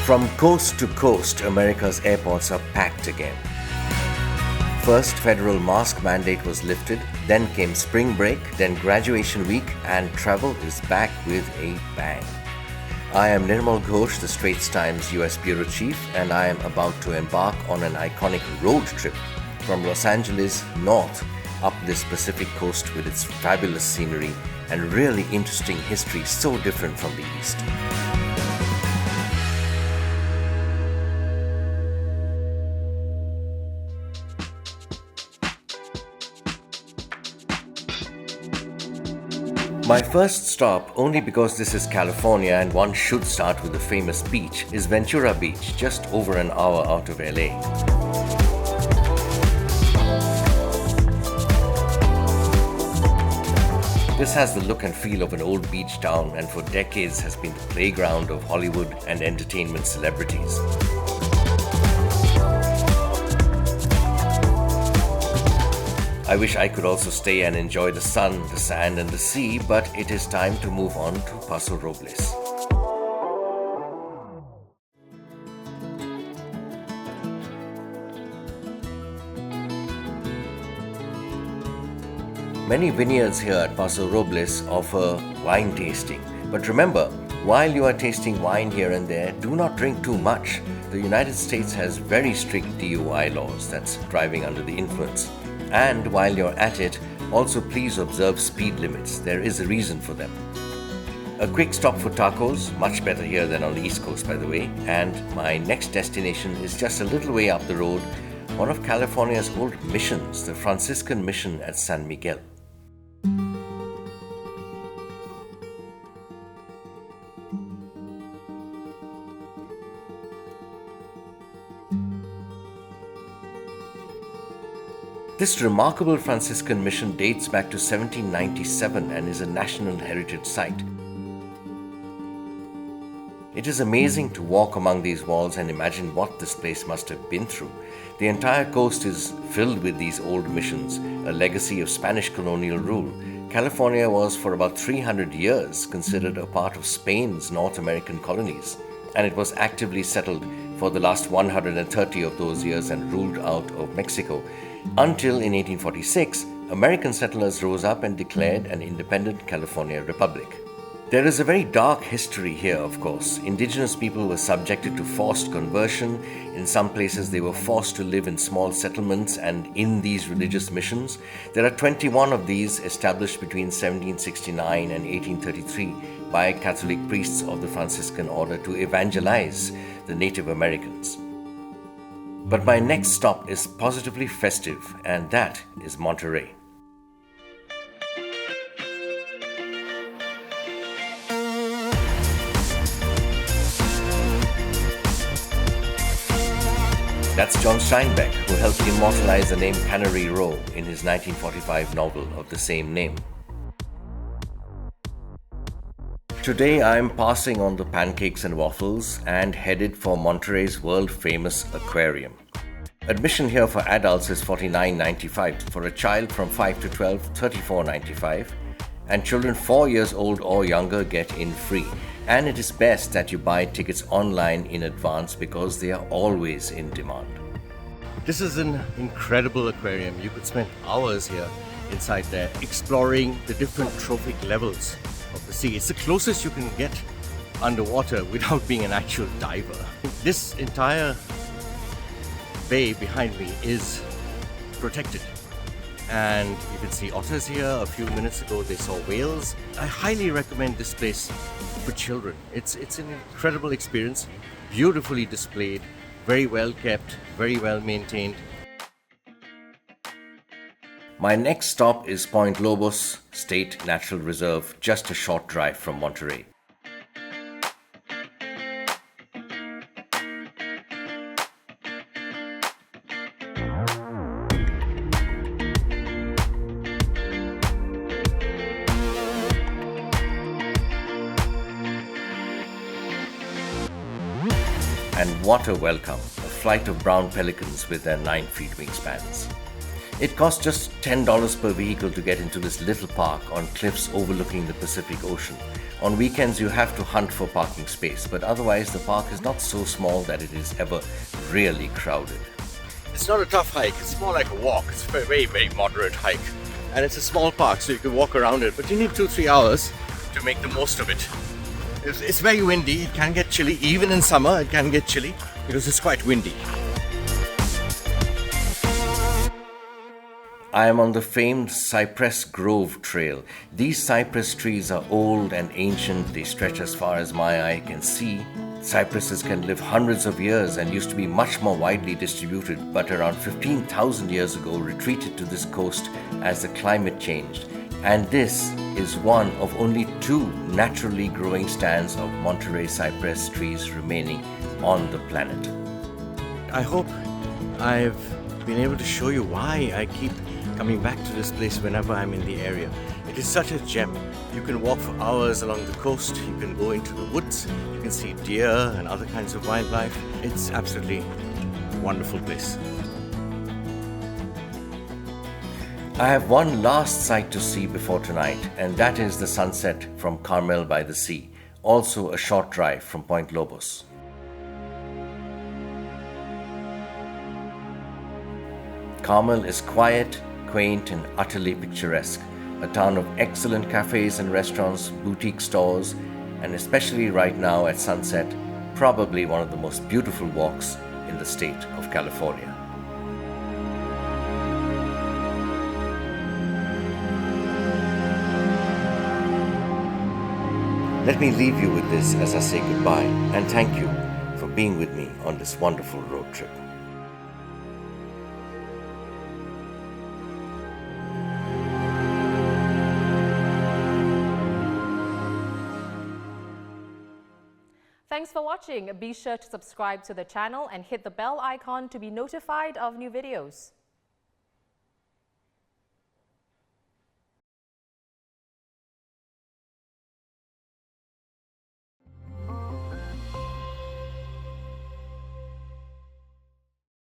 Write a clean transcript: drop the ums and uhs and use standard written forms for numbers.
From coast to coast, America's airports are packed again. First, federal mask mandate was lifted, then came spring break, then graduation week, and travel is back with a bang. I am Nirmal Ghosh, the Straits Times US Bureau Chief, and I am about to embark on an iconic road trip from Los Angeles north up this Pacific coast with its fabulous scenery and really interesting history so different from the East. My first stop, only because this is California and one should start with the famous beach, is Ventura Beach, just over an hour out of LA. This has the look and feel of an old beach town and for decades has been the playground of Hollywood and entertainment celebrities. I wish I could also stay and enjoy the sun, the sand and the sea, but it is time to move on to Paso Robles. Many vineyards here at Paso Robles offer wine tasting. But remember, while you are tasting wine here and there, do not drink too much. The United States has very strict DUI laws, that's driving under the influence. And while you're at it, also please observe speed limits. There is a reason for them. A quick stop for tacos, much better here than on the East Coast by the way, and my next destination is just a little way up the road, one of California's old missions, the Franciscan Mission at San Miguel. This remarkable Franciscan mission dates back to 1797 and is a National Heritage Site. It is amazing to walk among these walls and imagine what this place must have been through. The entire coast is filled with these old missions, a legacy of Spanish colonial rule. California was for about 300 years considered a part of Spain's North American colonies, and it was actively settled for the last 130 of those years and ruled out of Mexico. Until in 1846, American settlers rose up and declared an independent California Republic. There is a very dark history here, of course. Indigenous people were subjected to forced conversion. In some places, they were forced to live in small settlements and in these religious missions. There are 21 of these established between 1769 and 1833 by Catholic priests of the Franciscan order to evangelize the Native Americans. But my next stop is positively festive, and that is Monterey. That's John Steinbeck, who helped immortalize the name Cannery Row in his 1945 novel of the same name. Today I am passing on the pancakes and waffles and headed for Monterey's world-famous aquarium. Admission here for adults is $49.95, for a child from 5 to 12, $34.95, and children 4 years old or younger get in free. And it is best that you buy tickets online in advance because they are always in demand. This is an incredible aquarium. You could spend hours here inside there exploring the different trophic levels of the sea. It's the closest you can get underwater without being an actual diver. This entire bay behind me is protected, and you can see otters here. A few minutes ago they saw whales. I highly recommend this place for children. It's an incredible experience, beautifully displayed, very well kept, very well maintained. My next stop is Point Lobos State Natural Reserve, just a short drive from Monterey. And what a welcome, a flight of brown pelicans with their 9 feet wingspans. It costs just $10 per vehicle to get into this little park on cliffs overlooking the Pacific Ocean. On weekends, you have to hunt for parking space, but otherwise the park is not so small that it is ever really crowded. It's not a tough hike, it's more like a walk. It's a very, very moderate hike. And it's a small park, so you can walk around it, but you need 2-3 hours to make the most of it. It's very windy, it can get chilly. Even in summer, it can get chilly because it's quite windy. I am on the famed Cypress Grove Trail. These cypress trees are old and ancient. They stretch as far as my eye can see. Cypresses can live hundreds of years and used to be much more widely distributed, but around 15,000 years ago retreated to this coast as the climate changed. And this is one of only 2 naturally growing stands of Monterey cypress trees remaining on the planet. I hope I've been able to show you why I keep coming back to this place whenever I'm in the area. It is such a gem. You can walk for hours along the coast, you can go into the woods, you can see deer and other kinds of wildlife. It's absolutely a wonderful place. I have one last sight to see before tonight, and that is the sunset from Carmel-by-the-Sea, also a short drive from Point Lobos. Carmel is quiet, quaint and utterly picturesque, a town of excellent cafes and restaurants, boutique stores, and especially right now at sunset, probably one of the most beautiful walks in the state of California. Let me leave you with this as I say goodbye, and thank you for being with me on this wonderful road trip. Thanks for watching. Be sure to subscribe to the channel and hit the bell icon to be notified of new videos.